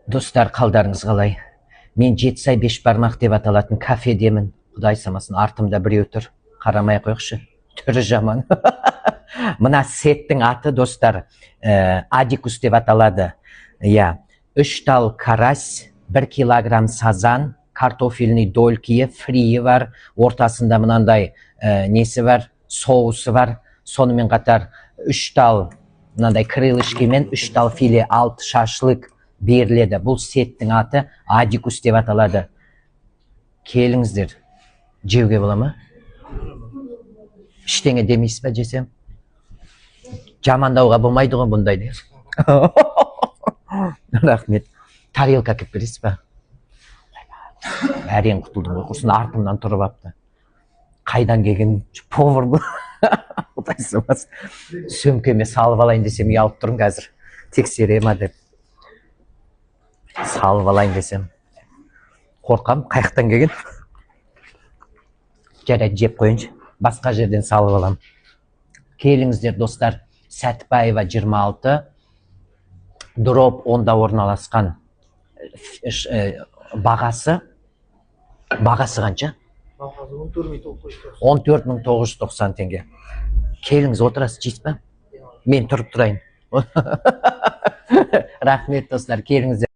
Достар, қалдарыңыз қалай? Мен Жетісай Бешбармақ деп аталатын кафедемін. Құдай самасын, артымда біреу тұр. Қарамай қойықшы. Түрі жаман. Мына сеттің аты, достар, адикус деп аталады. Иә, 3 тал карась, 1 килограмм сазан, картофельный долькиі, фрийі бар, ортасында мынандай несі бар, соусы бар. Сонымен қатар 3 тал мынандай крылышки мен 3 тал филе, 6 шашлык беріледі. Бұл сеттің аты адикус деп аталады. Келіңіздер. Жеуге бола ма? Іштеңе демейсіз ба жесем? Жамандауға болмайды ғой бұндайды. Рахмет. Тарелка кеп бересіз ба? Әрең құтылдым ғой. Құрсын артымнан тұрып апты. Қайдан келген повар бұл? Құдайсымас. Сөмкеме салып алайын десем, ұялып тұрмын қазір. Тексере ма деп. Салып алайын десем. Қорқам, қайықтан келген. Жарайды, жеп қойыншы. Басқа жерден салып алам. Келіңіздер, достар. Сәтбаева 26, дроп 10-да орналасқан. Бағасы қанша? 14.990 теңге. Келіңіз, отырасыз, жейсіз ба? Мен тұрып тұрайын. Рахмет, достар, келіңіздер.